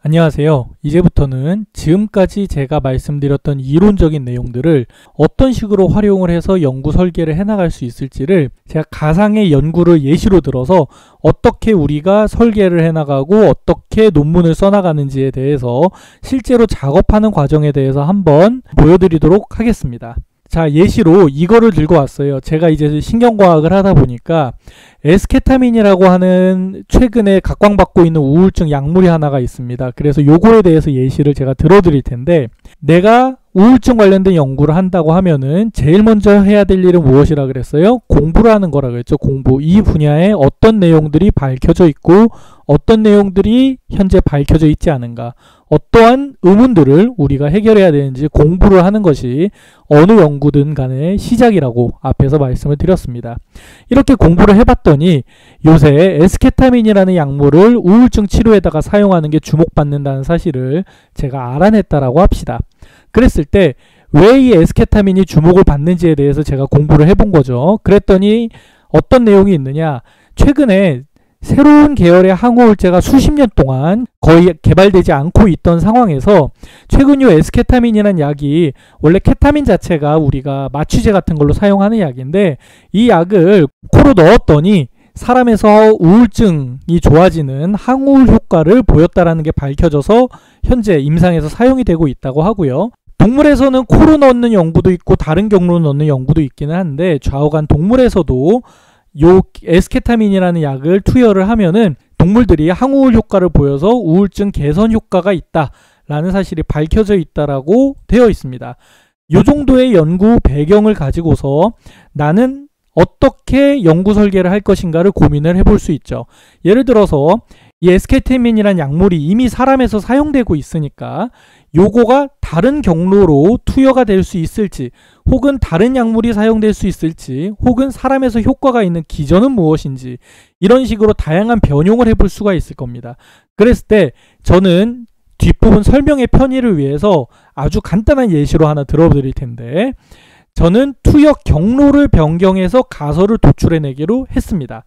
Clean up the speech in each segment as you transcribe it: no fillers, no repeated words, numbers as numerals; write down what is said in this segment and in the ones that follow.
안녕하세요. 이제부터는 지금까지 제가 말씀드렸던 이론적인 내용들을 어떤 식으로 활용을 해서 연구 설계를 해나갈 수 있을지를 제가 가상의 연구를 예시로 들어서 어떻게 우리가 설계를 해나가고 어떻게 논문을 써나가는지에 대해서 실제로 작업하는 과정에 대해서 한번 보여드리도록 하겠습니다. 자, 예시로 이거를 들고 왔어요. 제가 이제 신경과학을 하다 보니까 에스케타민이라고 하는 최근에 각광받고 있는 우울증 약물이 하나가 있습니다. 그래서 요거에 대해서 예시를 제가 들어드릴 텐데, 내가 우울증 관련된 연구를 한다고 하면은 제일 먼저 해야 될 일은 무엇이라 그랬어요? 공부를 하는 거라 그랬죠. 공부. 이 분야에 어떤 내용들이 밝혀져 있고 어떤 내용들이 현재 밝혀져 있지 않은가, 어떠한 의문들을 우리가 해결해야 되는지 공부를 하는 것이 어느 연구든 간의 시작이라고 앞에서 말씀을 드렸습니다. 이렇게 공부를 해봤더니 요새 에스케타민이라는 약물을 우울증 치료에다가 사용하는 게 주목받는다는 사실을 제가 알아냈다라고 합시다. 그랬을 때 왜 이 에스케타민이 주목을 받는지에 대해서 제가 공부를 해본 거죠. 그랬더니 어떤 내용이 있느냐, 최근에 새로운 계열의 항우울제가 수십 년 동안 거의 개발되지 않고 있던 상황에서 최근 요 에스케타민이라는 약이, 원래 케타민 자체가 우리가 마취제 같은 걸로 사용하는 약인데, 이 약을 코로 넣었더니 사람에서 우울증이 좋아지는 항우울 효과를 보였다라는 게 밝혀져서 현재 임상에서 사용이 되고 있다고 하고요. 동물에서는 코로 넣는 연구도 있고 다른 경로로 넣는 연구도 있기는 한데, 좌우간 동물에서도 요 에스케타민이라는 약을 투여를 하면은 동물들이 항우울 효과를 보여서 우울증 개선 효과가 있다라는 사실이 밝혀져 있다라고 되어 있습니다. 요 정도의 연구 배경을 가지고서 나는 어떻게 연구 설계를 할 것인가를 고민을 해볼 수 있죠. 예를 들어서 이 에스케타민이란 약물이 이미 사람에서 사용되고 있으니까 요거가 다른 경로로 투여가 될 수 있을지, 혹은 다른 약물이 사용될 수 있을지, 혹은 사람에서 효과가 있는 기전은 무엇인지, 이런 식으로 다양한 변용을 해볼 수가 있을 겁니다. 그랬을 때 저는 뒷부분 설명의 편의를 위해서 아주 간단한 예시로 하나 들어드릴 텐데, 저는 투여 경로를 변경해서 가설을 도출해내기로 했습니다.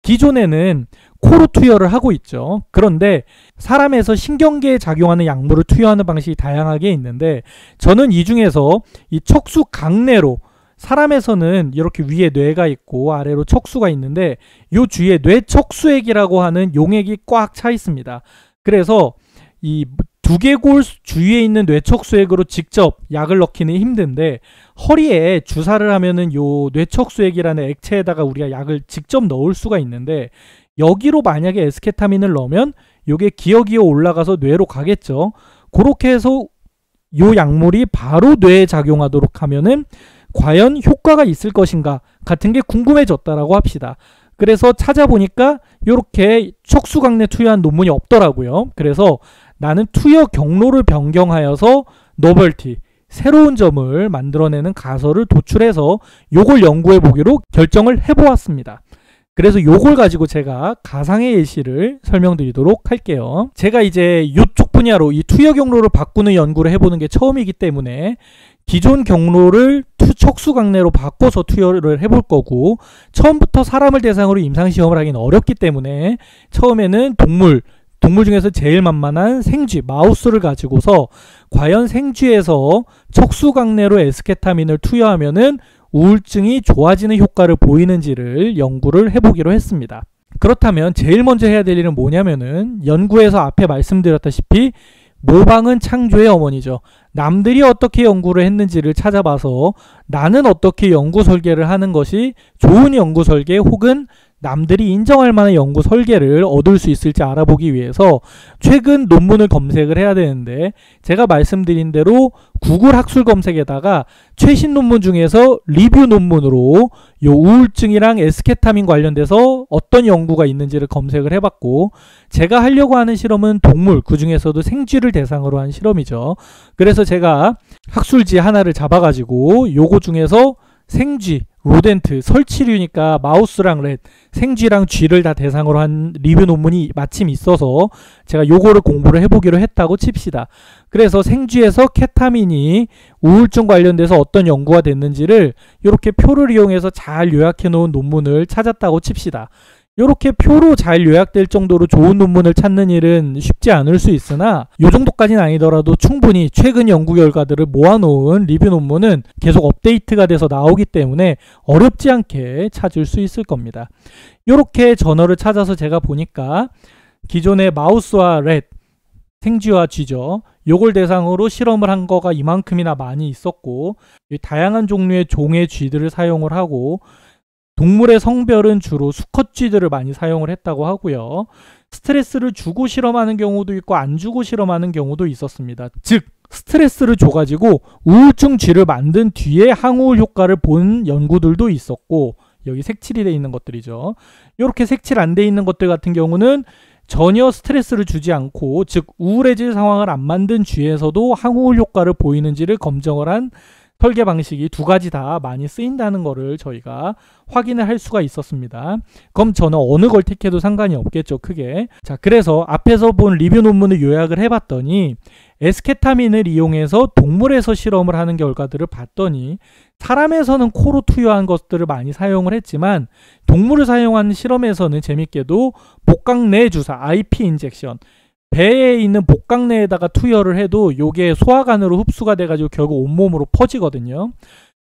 기존에는 코로 투여를 하고 있죠. 그런데 사람에서 신경계에 작용하는 약물을 투여하는 방식이 다양하게 있는데, 저는 이 중에서 이 척수 강내로, 사람에서는 이렇게 위에 뇌가 있고 아래로 척수가 있는데 요 주위에 뇌척수액이라고 하는 용액이 꽉 차 있습니다. 그래서 이 두개골 주위에 있는 뇌척수액으로 직접 약을 넣기는 힘든데, 허리에 주사를 하면은 요 뇌척수액이라는 액체에다가 우리가 약을 직접 넣을 수가 있는데, 여기로 만약에 에스케타민을 넣으면 요게 기어기어 올라가서 뇌로 가겠죠. 그렇게 해서 요 약물이 바로 뇌에 작용하도록 하면은 과연 효과가 있을 것인가 같은 게 궁금해졌다라고 합시다. 그래서 찾아보니까 요렇게 척수강내 투여한 논문이 없더라고요. 그래서 나는 투여 경로를 변경하여서 노벨티, 새로운 점을 만들어내는 가설을 도출해서 요걸 연구해 보기로 결정을 해보았습니다. 그래서 요걸 가지고 제가 가상의 예시를 설명드리도록 할게요. 제가 이제 요쪽 분야로 이 투여 경로를 바꾸는 연구를 해보는 게 처음이기 때문에 기존 경로를 척수강내로 바꿔서 투여를 해볼 거고, 처음부터 사람을 대상으로 임상시험을 하기는 어렵기 때문에 처음에는 동물 중에서 제일 만만한 생쥐, 마우스를 가지고서 과연 생쥐에서 척수강내로 에스케타민을 투여하면은 우울증이 좋아지는 효과를 보이는지를 연구를 해보기로 했습니다. 그렇다면 제일 먼저 해야 될 일은 뭐냐면은, 연구에서 앞에 말씀드렸다시피 모방은 창조의 어머니죠. 남들이 어떻게 연구를 했는지를 찾아봐서 나는 어떻게 연구 설계를 하는 것이 좋은 연구 설계, 혹은 남들이 인정할 만한 연구 설계를 얻을 수 있을지 알아보기 위해서 최근 논문을 검색을 해야 되는데, 제가 말씀드린 대로 구글 학술 검색에다가 최신 논문 중에서 리뷰 논문으로 요 우울증이랑 에스케타민 관련돼서 어떤 연구가 있는지를 검색을 해봤고, 제가 하려고 하는 실험은 동물, 그 중에서도 생쥐를 대상으로 한 실험이죠. 그래서 제가 학술지 하나를 잡아가지고 요거 중에서 생쥐, 로덴트, 설치류니까 마우스랑 생쥐랑 쥐를 다 대상으로 한 리뷰 논문이 마침 있어서 제가 요거를 공부를 해보기로 했다고 칩시다. 그래서 생쥐에서 케타민이 우울증 관련돼서 어떤 연구가 됐는지를 이렇게 표를 이용해서 잘 요약해 놓은 논문을 찾았다고 칩시다. 이렇게 표로 잘 요약될 정도로 좋은 논문을 찾는 일은 쉽지 않을 수 있으나 이 정도까지는 아니더라도 충분히 최근 연구 결과들을 모아놓은 리뷰 논문은 계속 업데이트가 돼서 나오기 때문에 어렵지 않게 찾을 수 있을 겁니다. 이렇게 저널을 찾아서 제가 보니까 기존의 마우스와 렛, 생쥐와 쥐죠. 요걸 대상으로 실험을 한 거가 이만큼이나 많이 있었고, 다양한 종류의 종의 쥐들을 사용을 하고, 동물의 성별은 주로 수컷 쥐들을 많이 사용을 했다고 하고요. 스트레스를 주고 실험하는 경우도 있고 안 주고 실험하는 경우도 있었습니다. 즉 스트레스를 줘가지고 우울증 쥐를 만든 뒤에 항우울 효과를 본 연구들도 있었고, 여기 색칠이 되어 있는 것들이죠. 이렇게 색칠 안 돼 있는 것들 같은 경우는 전혀 스트레스를 주지 않고, 즉 우울해질 상황을 안 만든 쥐에서도 항우울 효과를 보이는지를 검증을 한 설계 방식이 두 가지 다 많이 쓰인다는 것을 저희가 확인을 할 수가 있었습니다. 그럼 저는 어느 걸 택해도 상관이 없겠죠, 크게. 자, 그래서 앞에서 본 리뷰 논문을 요약을 해봤더니 에스케타민을 이용해서 동물에서 실험을 하는 결과들을 봤더니 사람에서는 코로 투여한 것들을 많이 사용을 했지만 동물을 사용한 실험에서는 재밌게도 복강 내 주사, IP 인젝션, 배에 있는 복강내에다가 투여를 해도 요게 소화관으로 흡수가 돼가지고 결국 온몸으로 퍼지거든요.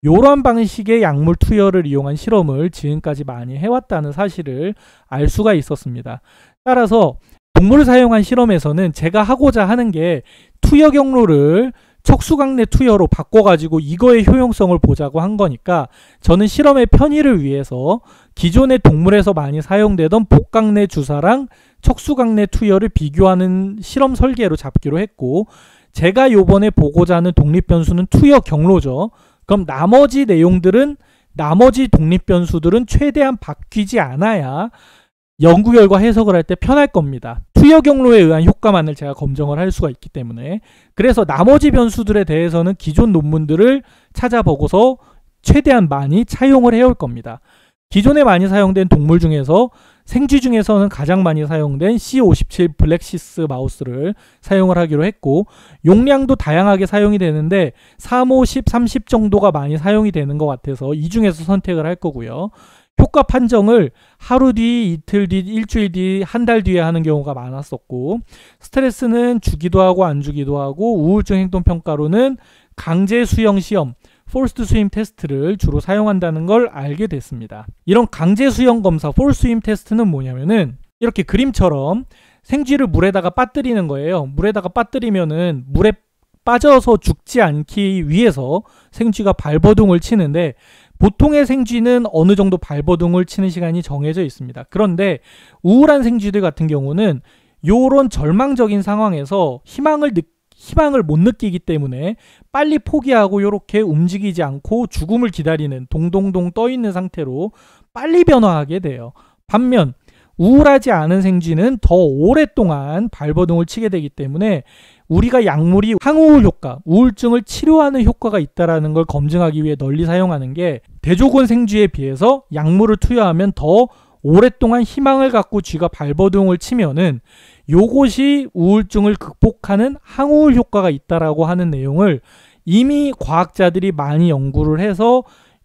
요런 방식의 약물 투여를 이용한 실험을 지금까지 많이 해왔다는 사실을 알 수가 있었습니다. 따라서 동물을 사용한 실험에서는 제가 하고자 하는 게 투여 경로를 척수강내 투여로 바꿔가지고 이거의 효용성을 보자고 한 거니까 저는 실험의 편의를 위해서 기존의 동물에서 많이 사용되던 복강내 주사랑 척수강내 투여를 비교하는 실험 설계로 잡기로 했고, 제가 요번에 보고자 하는 독립변수는 투여 경로죠. 그럼 나머지 내용들은, 나머지 독립변수들은 최대한 바뀌지 않아야 연구 결과 해석을 할 때 편할 겁니다. 투여 경로에 의한 효과만을 제가 검증을 할 수가 있기 때문에. 그래서 나머지 변수들에 대해서는 기존 논문들을 찾아보고서 최대한 많이 차용을 해올 겁니다. 기존에 많이 사용된 동물 중에서 생쥐 중에서는 가장 많이 사용된 C57 블랙시스 마우스를 사용을 하기로 했고, 용량도 다양하게 사용이 되는데 3, 5, 10, 30 정도가 많이 사용이 되는 것 같아서 이 중에서 선택을 할 거고요. 효과 판정을 하루 뒤, 이틀 뒤, 일주일 뒤, 한 달 뒤에 하는 경우가 많았었고, 스트레스는 주기도 하고 안 주기도 하고, 우울증 행동평가로는 강제 수영 시험, 포스트 스임 테스트를 주로 사용한다는 걸 알게 됐습니다. 이런 강제 수영 검사, 포스트 스임 테스트는 뭐냐면은 이렇게 그림처럼 생쥐를 물에다가 빠뜨리는 거예요. 물에다가 빠뜨리면은 물에 빠져서 죽지 않기 위해서 생쥐가 발버둥을 치는데, 보통의 생쥐는 어느 정도 발버둥을 치는 시간이 정해져 있습니다. 그런데 우울한 생쥐들 같은 경우는 이런 절망적인 상황에서 희망을 못 느끼기 때문에 빨리 포기하고 이렇게 움직이지 않고 죽음을 기다리는, 동동동 떠 있는 상태로 빨리 변화하게 돼요. 반면 우울하지 않은 생쥐는 더 오랫동안 발버둥을 치게 되기 때문에 우리가 약물이 항우울 효과, 우울증을 치료하는 효과가 있다는 걸 검증하기 위해 널리 사용하는 게, 대조군 생쥐에 비해서 약물을 투여하면 더 오랫동안 희망을 갖고 쥐가 발버둥을 치면은 요것이 우울증을 극복하는 항우울 효과가 있다라고 하는 내용을 이미 과학자들이 많이 연구를 해서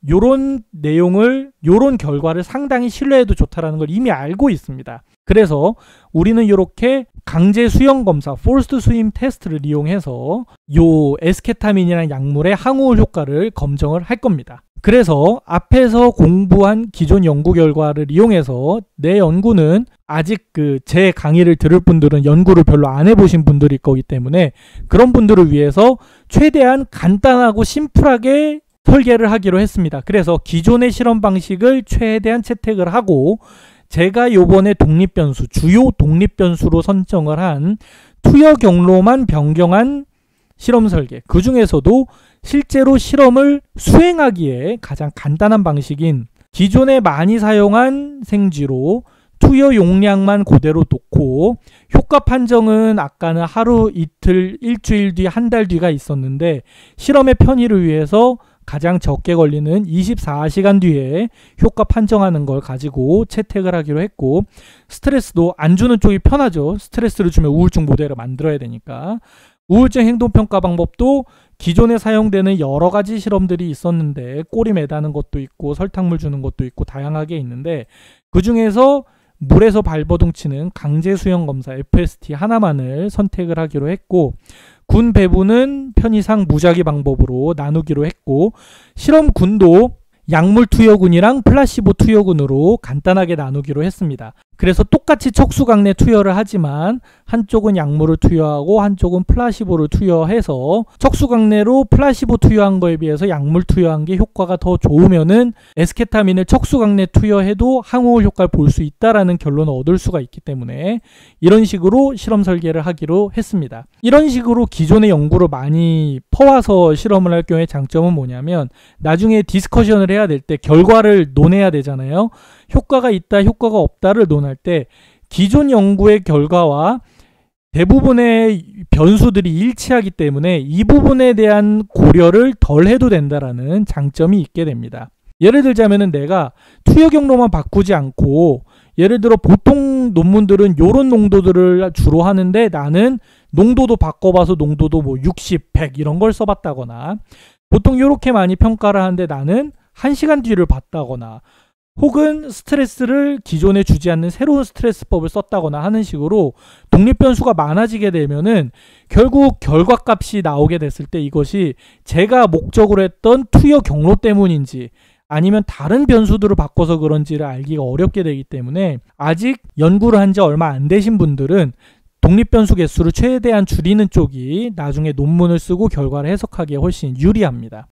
요런 내용을, 요런 결과를 상당히 신뢰해도 좋다라는 걸 이미 알고 있습니다. 그래서 우리는 이렇게 강제 수영 검사, 포스트 스임 테스트를 이용해서 요 에스케타민이라는 약물의 항우울 효과를 검증을 할 겁니다. 그래서 앞에서 공부한 기존 연구 결과를 이용해서 내 연구는 아직 제 강의를 들을 분들은 연구를 별로 안 해보신 분들일 거기 때문에 그런 분들을 위해서 최대한 간단하고 심플하게 설계를 하기로 했습니다. 그래서 기존의 실험 방식을 최대한 채택을 하고 제가 요번에 독립변수, 주요 독립변수로 선정을 한 투여 경로만 변경한 실험 설계, 그 중에서도 실제로 실험을 수행하기에 가장 간단한 방식인 기존에 많이 사용한 생쥐로 투여 용량만 그대로 놓고, 효과 판정은 아까는 하루, 이틀, 일주일 뒤, 한 달 뒤가 있었는데 실험의 편의를 위해서 가장 적게 걸리는 24시간 뒤에 효과 판정하는 걸 가지고 채택을 하기로 했고, 스트레스도 안 주는 쪽이 편하죠. 스트레스를 주면 우울증 모델을 만들어야 되니까. 우울증 행동평가 방법도 기존에 사용되는 여러 가지 실험들이 있었는데 꼬리 매다는 것도 있고 설탕물 주는 것도 있고 다양하게 있는데, 그 중에서 물에서 발버둥치는 강제 수영 검사 FST 하나만을 선택을 하기로 했고, 군 배부는 편의상 무작위 방법으로 나누기로 했고, 실험군도 약물 투여군이랑 플라시보 투여군으로 간단하게 나누기로 했습니다. 그래서 똑같이 척수강내 투여를 하지만 한쪽은 약물을 투여하고 한쪽은 플라시보를 투여해서 척수강내로 플라시보 투여한 거에 비해서 약물 투여한 게 효과가 더 좋으면은 에스케타민을 척수강내 투여해도 항우울 효과를 볼 수 있다라는 결론을 얻을 수가 있기 때문에 이런 식으로 실험 설계를 하기로 했습니다. 이런 식으로 기존의 연구를 많이 퍼와서 실험을 할 경우에 장점은 뭐냐면 나중에 디스커션을 해야 될 때 결과를 논해야 되잖아요. 효과가 있다, 효과가 없다를 논할 때 기존 연구의 결과와 대부분의 변수들이 일치하기 때문에 이 부분에 대한 고려를 덜 해도 된다라는 장점이 있게 됩니다. 예를 들자면은 내가 투여 경로만 바꾸지 않고, 예를 들어 보통 논문들은 이런 농도들을 주로 하는데 나는 농도도 바꿔봐서 농도도 뭐 60, 100 이런 걸 써봤다거나, 보통 이렇게 많이 평가를 하는데 나는 1시간 뒤를 봤다거나, 혹은 스트레스를 기존에 주지 않는 새로운 스트레스법을 썼다거나 하는 식으로 독립 변수가 많아지게 되면은 결국 결과값이 나오게 됐을 때 이것이 제가 목적으로 했던 투여 경로 때문인지 아니면 다른 변수들을 바꿔서 그런지를 알기가 어렵게 되기 때문에 아직 연구를 한 지 얼마 안 되신 분들은 독립 변수 개수를 최대한 줄이는 쪽이 나중에 논문을 쓰고 결과를 해석하기에 훨씬 유리합니다.